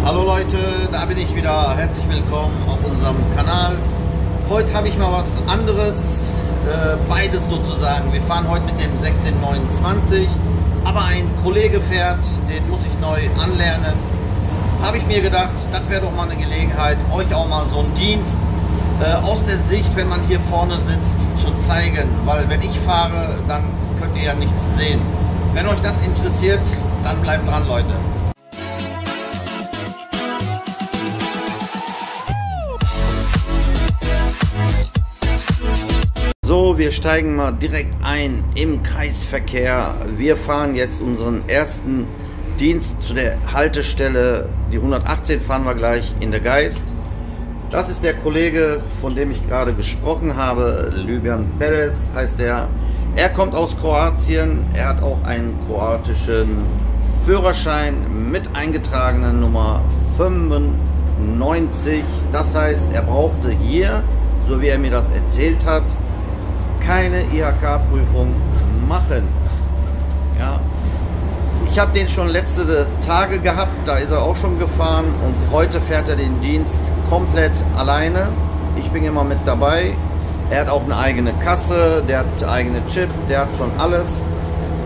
Hallo Leute, da bin ich wieder. Herzlich willkommen auf unserem Kanal. Heute habe ich mal was anderes, beides sozusagen. Wir fahren heute mit dem 1629, aber ein Kollege fährt, den muss ich neu anlernen. Habe ich mir gedacht, das wäre doch mal eine Gelegenheit, euch auch mal so einen Dienst aus der Sicht, wenn man hier vorne sitzt, zu zeigen. Weil wenn ich fahre, dann könnt ihr ja nichts sehen. Wenn euch das interessiert, dann bleibt dran, Leute. So, wir steigen mal direkt ein im Kreisverkehr. Wir fahren jetzt unseren ersten Dienst zu der Haltestelle. Die 118 fahren wir gleich in der Geist. Das ist der Kollege, von dem ich gerade gesprochen habe. Ljubian Perez heißt er. Er kommt aus Kroatien. Er hat auch einen kroatischen Führerschein mit eingetragener Nummer 95. Das heißt, er brauchte hier, so wie er mir das erzählt hat, keine IHK-Prüfung machen. Ja. Ich habe den schon letzte Tage gehabt, da ist er auch schon gefahren und heute fährt er den Dienst komplett alleine. Ich bin immer mit dabei. Er hat auch eine eigene Kasse, der hat eine eigene Chip, der hat schon alles.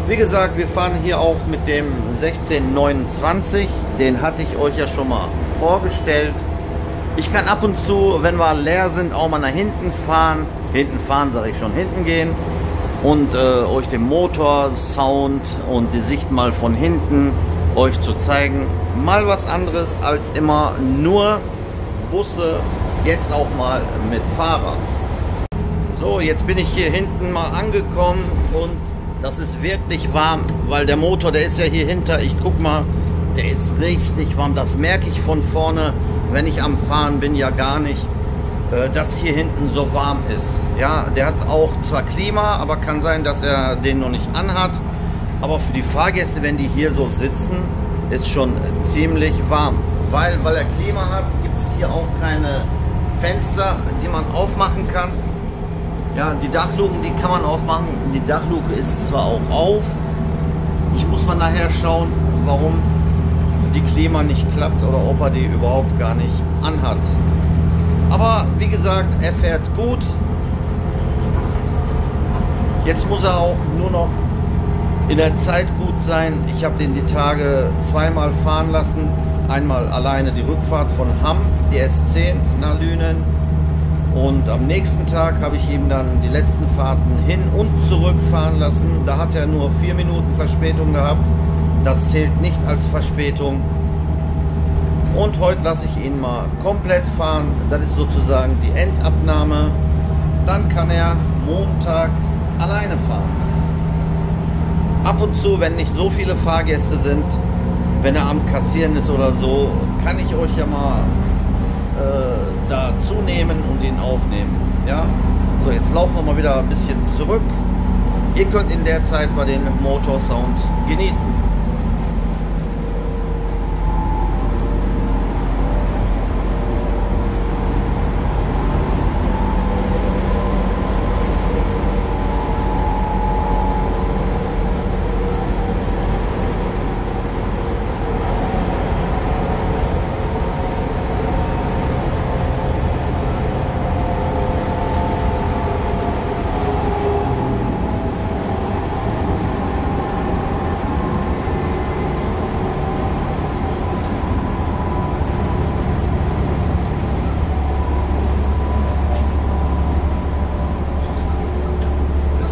Wie gesagt, wir fahren hier auch mit dem 1629, den hatte ich euch ja schon mal vorgestellt. Ich kann ab und zu, wenn wir leer sind, auch mal nach hinten fahren. Hinten fahren, sage ich schon, hinten gehen und euch den Motor, Sound und die Sicht mal von hinten euch zu zeigen. Mal was anderes als immer nur Busse, jetzt auch mal mit Fahrer. So, jetzt bin ich hier hinten mal angekommen und das ist wirklich warm, weil der Motor, der ist ja hier hinter, ich guck mal, der ist richtig warm. Das merke ich von vorne, wenn ich am Fahren bin, ja gar nicht, dass hier hinten so warm ist. Ja, der hat auch zwar Klima, aber kann sein, dass er den noch nicht anhat. Aber für die Fahrgäste, wenn die hier so sitzen, ist schon ziemlich warm. Weil er Klima hat, gibt es hier auch keine Fenster, die man aufmachen kann. Ja, die Dachluken, die kann man aufmachen. Die Dachluke ist zwar auch auf. Ich muss mal nachher schauen, warum die Klima nicht klappt oder ob er die überhaupt gar nicht anhat. Aber wie gesagt, er fährt gut. Jetzt muss er auch nur noch in der Zeit gut sein. Ich habe den die Tage zweimal fahren lassen. Einmal alleine die Rückfahrt von Hamm, die S10 nach Lünen. Und am nächsten Tag habe ich ihm dann die letzten Fahrten hin und zurück fahren lassen. Da hat er nur 4 Minuten Verspätung gehabt. Das zählt nicht als Verspätung. Und heute lasse ich ihn mal komplett fahren. Das ist sozusagen die Endabnahme. Dann kann er Montag alleine fahren. Ab und zu, wenn nicht so viele Fahrgäste sind, wenn er am Kassieren ist oder so, kann ich euch ja mal dazu nehmen und ihn aufnehmen. Ja? So, jetzt laufen wir mal wieder ein bisschen zurück. Ihr könnt in der Zeit mal den Motorsound genießen.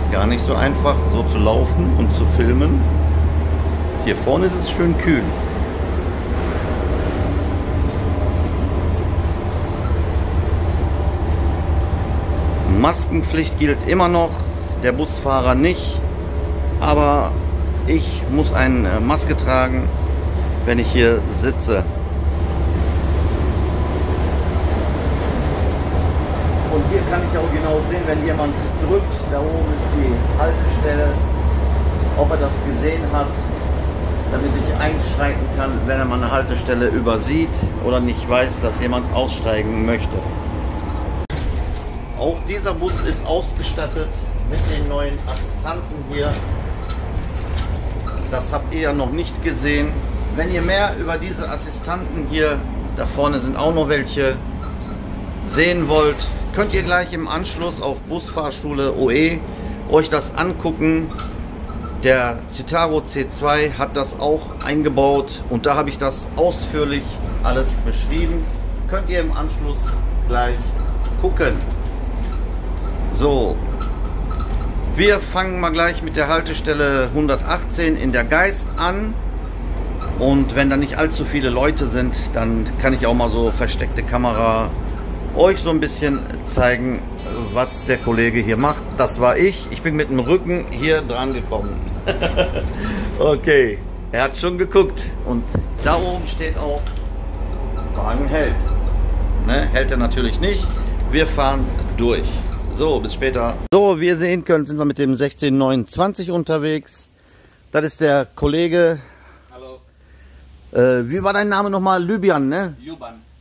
Gar nicht so einfach, so zu laufen und zu filmen. Hier vorne ist es schön kühl. Maskenpflicht gilt immer noch, der Busfahrer nicht, aber ich muss eine Maske tragen, wenn ich hier sitze. Von hier kann ich auch genau sehen, wenn jemand drückt, da oben ist die Haltestelle, ob er das gesehen hat, damit ich einschreiten kann, wenn er mal eine Haltestelle übersieht oder nicht weiß, dass jemand aussteigen möchte. Auch dieser Bus ist ausgestattet mit den neuen Assistanten hier. Das habt ihr ja noch nicht gesehen. wenn ihr mehr über diese Assistanten hier, da vorne sind auch noch welche, sehen wollt, könnt ihr gleich im Anschluss auf Busfahrschule OE euch das angucken. Der Citaro C2 hat das auch eingebaut und da habe ich das ausführlich alles beschrieben. Könnt ihr im Anschluss gleich gucken. So, wir fangen mal gleich mit der Haltestelle 118 in der Geist an. Und wenn da nicht allzu viele Leute sind, dann kann ich auch mal so versteckte Kamera euch so ein bisschen zeigen, was der Kollege hier macht. Das war ich. Ich bin mit dem Rücken hier dran gekommen. Okay, er hat schon geguckt. Und da oben steht auch, Wagen hält. Ne, hält er natürlich nicht. Wir fahren durch. So, bis später. So, wie ihr sehen könnt, sind wir mit dem 1629 unterwegs. Das ist der Kollege. Wie war dein Name nochmal? Lybian, ne?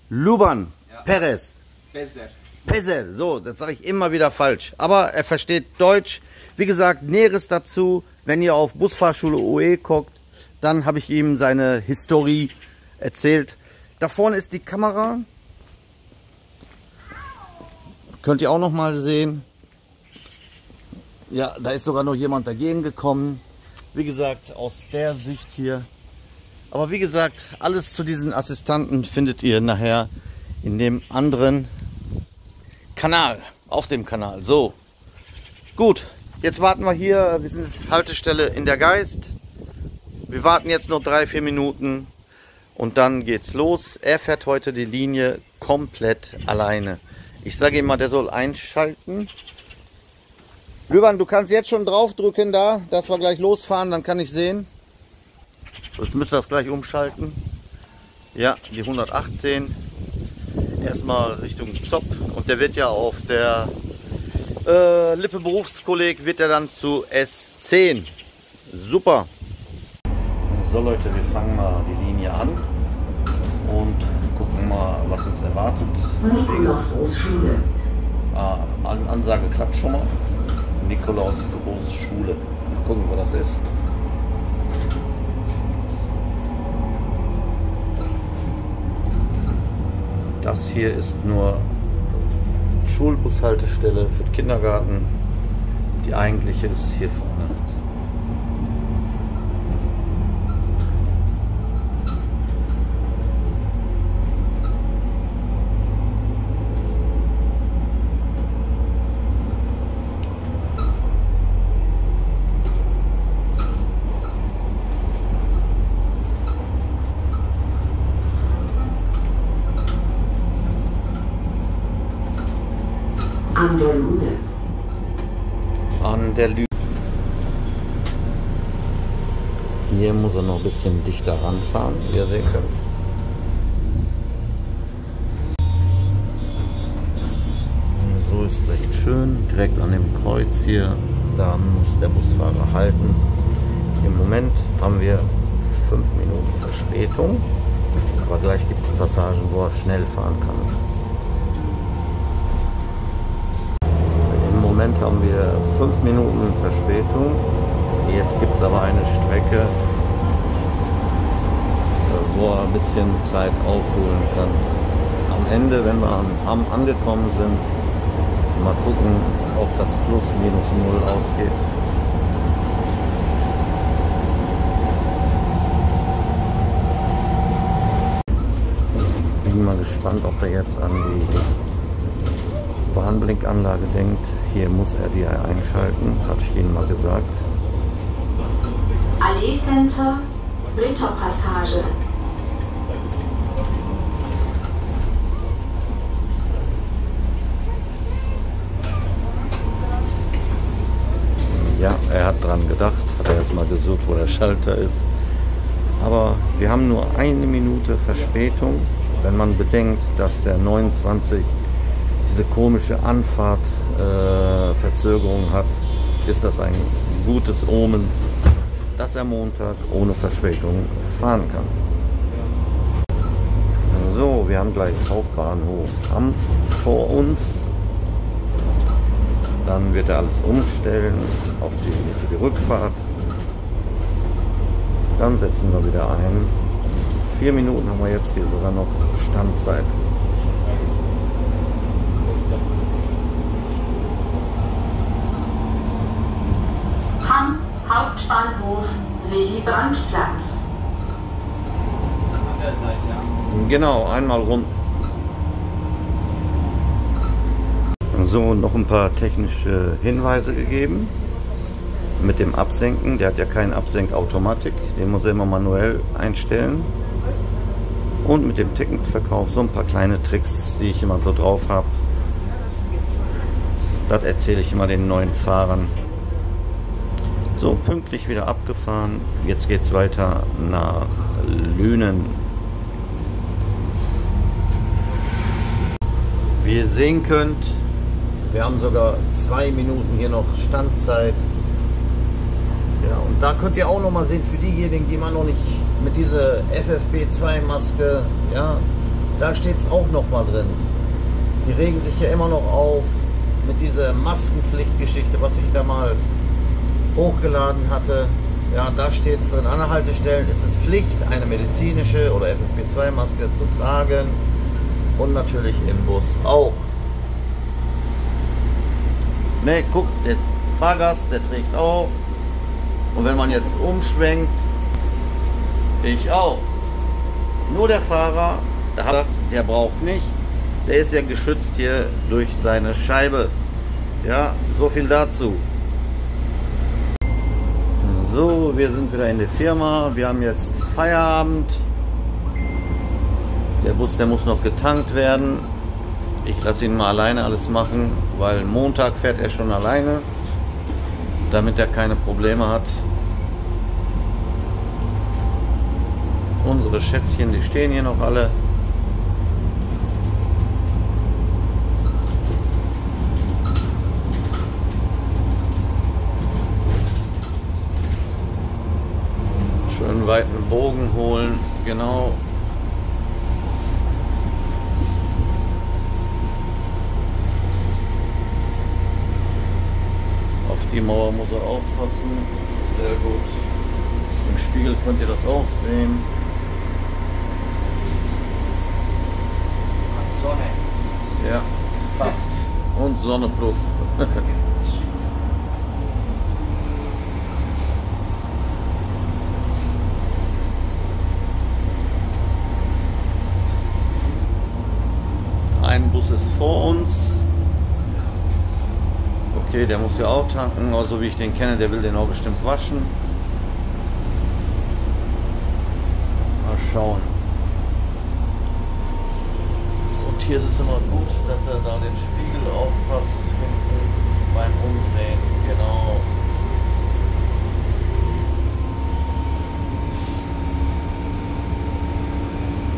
Luban. Ja. Perez. Peser. So, das sage ich immer wieder falsch. Aber er versteht Deutsch. Wie gesagt, Näheres dazu, wenn ihr auf Busfahrschule OE guckt, dann habe ich ihm seine Historie erzählt. Da vorne ist die Kamera. Könnt ihr auch noch mal sehen. Ja, da ist sogar noch jemand dagegen gekommen. Wie gesagt, aus der Sicht hier. Aber wie gesagt, alles zu diesen Assistanten findet ihr nachher in dem anderen Kanal, auf dem Kanal. So, gut, jetzt warten wir hier, wir sind Haltestelle in der Geist. Wir warten jetzt noch 3-4 Minuten und dann geht's los. Er fährt heute die Linie komplett alleine. Ich sage ihm mal, der soll einschalten. Lübern, du kannst jetzt schon draufdrücken da, dass wir gleich losfahren, dann kann ich sehen. Jetzt müsst ihr das gleich umschalten. Ja, die 118. Erstmal Richtung Zopp. Und der wird ja auf der Lippe Berufskolleg wird er dann zu S10. Super. So Leute, wir fangen mal die Linie an und gucken mal, was uns erwartet. Nikolaus-Großschule. Ansage klappt schon mal. Nikolaus-Großschule. Mal gucken, wo das ist. Das hier ist nur Schulbushaltestelle für den Kindergarten. Die eigentliche ist hier vorne. An der Lüne. An der Lüne. Hier muss er noch ein bisschen dichter ranfahren, wie ihr sehen könnt. So ist recht schön, direkt an dem Kreuz hier. Da muss der Busfahrer halten. Im Moment haben wir 5 Minuten Verspätung, aber gleich gibt es Passagen, wo er schnell fahren kann. Im Moment haben wir 5 Minuten Verspätung. Jetzt gibt es aber eine Strecke, wo er ein bisschen Zeit aufholen kann. Am Ende, wenn wir am Hamm angekommen sind, mal gucken, ob das plus minus 0 ausgeht. Bin mal gespannt, ob er jetzt an die Warnblinkanlage denkt. Hier muss er die einschalten, hatte ich Ihnen mal gesagt. Allee Center, Ritterpassage. Ja, er hat dran gedacht, hat er erstmal gesucht, wo der Schalter ist. Aber wir haben nur 1 Minute Verspätung. Wenn man bedenkt, dass der 29 diese komische Anfahrt Verzögerung hat, ist das ein gutes Omen, dass er Montag ohne Verspätung fahren kann. So, wir haben gleich Hauptbahnhof Hamm vor uns. Dann wird er alles umstellen auf für die Rückfahrt. Dann setzen wir wieder ein 4 Minuten haben wir jetzt hier sogar noch Standzeit. Hamm, Hauptbahnhof, Willy-Brandt-Platz. Genau, einmal rum. So, noch ein paar technische Hinweise gegeben. Mit dem Absenken, der hat ja keine Absenkautomatik, den muss er immer manuell einstellen. Und mit dem Ticketverkauf so ein paar kleine Tricks, die ich immer so drauf habe. Das erzähle ich immer den neuen Fahrern. So, pünktlich wieder abgefahren. Jetzt geht es weiter nach Lünen. Wie ihr sehen könnt, wir haben sogar 2 Minuten hier noch Standzeit. Ja, und da könnt ihr auch noch mal sehen, für diejenigen, die immer noch nicht mit dieser FFP2-Maske, ja, da steht es auch noch mal drin. Die regen sich ja immer noch auf mit dieser Maskenpflichtgeschichte, was ich da mal hochgeladen hatte. Ja, da steht es drin. An der Haltestellen ist es Pflicht, eine medizinische oder FFP2-Maske zu tragen. Und natürlich im Bus auch. Ne, guck, der Fahrgast, der trägt auch. Und wenn man jetzt umschwenkt, ich auch. Nur der Fahrer, der braucht nicht. Der ist ja geschützt hier durch seine Scheibe. Ja, so viel dazu. So, wir sind wieder in der Firma. Wir haben jetzt Feierabend. Der Bus, der muss noch getankt werden. Ich lasse ihn mal alleine alles machen, weil Montag fährt er schon alleine, damit er keine Probleme hat. Unsere Schätzchen, die stehen hier noch alle. Schön weiten Bogen holen, genau. Auf die Mauer muss er aufpassen. Sehr gut. Im Spiegel könnt ihr das auch sehen. Sonne. Ja, passt. Und Sonne plus. Ein Bus ist vor uns. Okay, der muss ja auch tanken, aber so wie ich den kenne, der will den auch bestimmt waschen. Mal schauen. Und hier ist es immer gut, dass er da den Spiegel aufpasst, hinten beim Umdrehen, genau.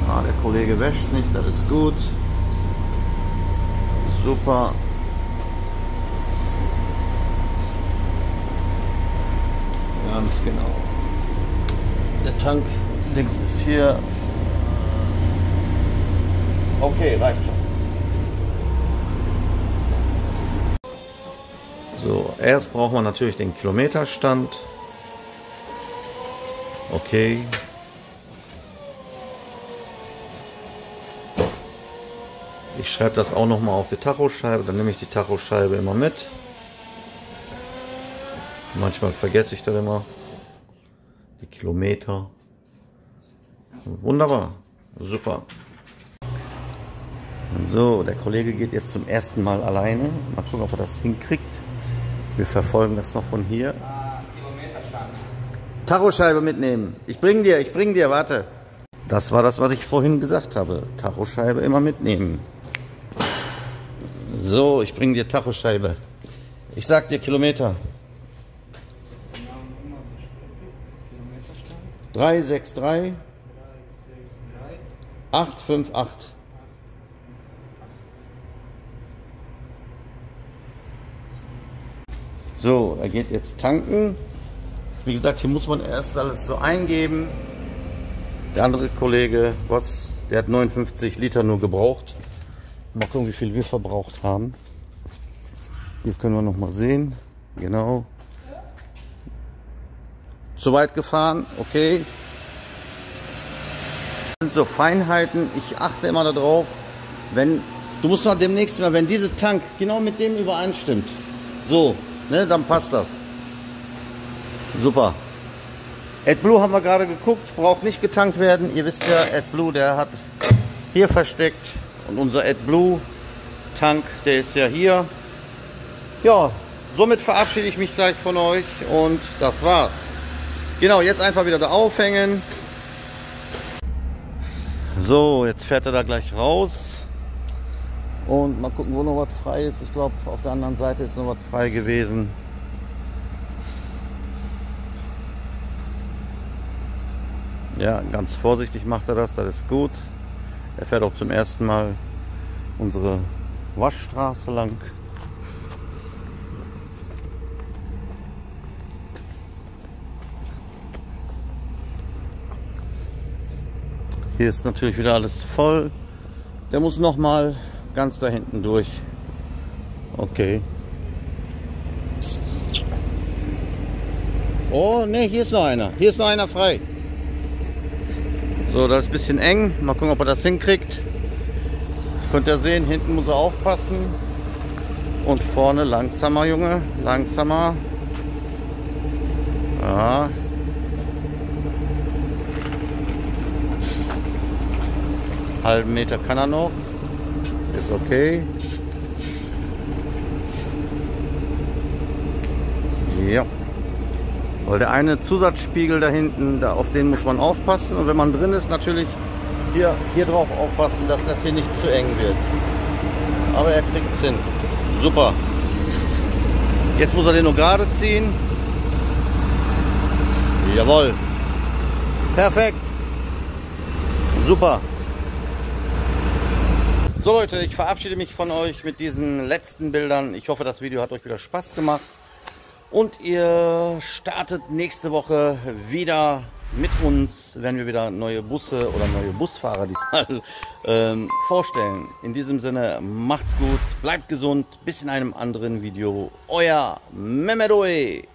Ah, der Kollege wäscht nicht, das ist gut. Super. Ganz genau. Der Tank links ist hier. Okay, reicht schon. So, erst braucht man natürlich den Kilometerstand. Okay. Ich schreibe das auch noch mal auf die Tachoscheibe, dann nehme ich die Tachoscheibe immer mit. Manchmal vergesse ich das immer. Die Kilometer. Wunderbar. Super. So, der Kollege geht jetzt zum ersten Mal alleine. Mal gucken, ob er das hinkriegt. Wir verfolgen das noch von hier. Kilometerstand. Tachoscheibe mitnehmen. Ich bring dir, warte. Das war das, was ich vorhin gesagt habe. Tachoscheibe immer mitnehmen. So, ich bring dir Tachoscheibe. Ich sag dir Kilometer. 363 858. So, er geht jetzt tanken. Wie gesagt, hier muss man erst alles so eingeben. Der andere Kollege, der hat 59 Liter nur gebraucht. Mal gucken, wie viel wir verbraucht haben. Hier können wir noch mal sehen. Genau. Zu weit gefahren, okay. sind so Feinheiten. Ich achte immer darauf, wenn du musst mal demnächst mal, wenn diese Tank genau mit dem übereinstimmt, so, ne, dann passt das. Super. AdBlue haben wir gerade geguckt, braucht nicht getankt werden. Ihr wisst ja, AdBlue, der hat hier versteckt und unser AdBlue Tank, der ist ja hier. Ja, somit verabschiede ich mich gleich von euch und das war's. Genau, jetzt einfach wieder da aufhängen. So, jetzt fährt er da gleich raus. Und mal gucken, wo noch was frei ist. Ich glaube, auf der anderen Seite ist noch was frei gewesen. Ja, ganz vorsichtig macht er das, das ist gut. Er fährt auch zum ersten Mal unsere Waschstraße lang. Hier ist natürlich wieder alles voll. Der muss noch mal ganz da hinten durch. Okay. Oh ne, hier ist noch einer. Hier ist noch einer frei. So, das ist ein bisschen eng. Mal gucken, ob er das hinkriegt. Könnt ihr sehen, hinten muss er aufpassen. Und vorne langsamer, Junge. Langsamer. Ja. Halben Meter kann er noch. Ist okay. Ja. Weil der eine Zusatzspiegel da hinten, auf den muss man aufpassen. Und wenn man drin ist, natürlich hier drauf aufpassen, dass das hier nicht zu eng wird. Aber er kriegt es hin. Super. Jetzt muss er den nur gerade ziehen. Jawohl. Perfekt. Super. So Leute, ich verabschiede mich von euch mit diesen letzten Bildern. Ich hoffe, das Video hat euch wieder Spaß gemacht. Und ihr startet nächste Woche wieder mit uns, werden wir wieder neue Busse oder neue Busfahrer diesmal vorstellen. In diesem Sinne, macht's gut, bleibt gesund, bis in einem anderen Video. Euer Mehmet Oey.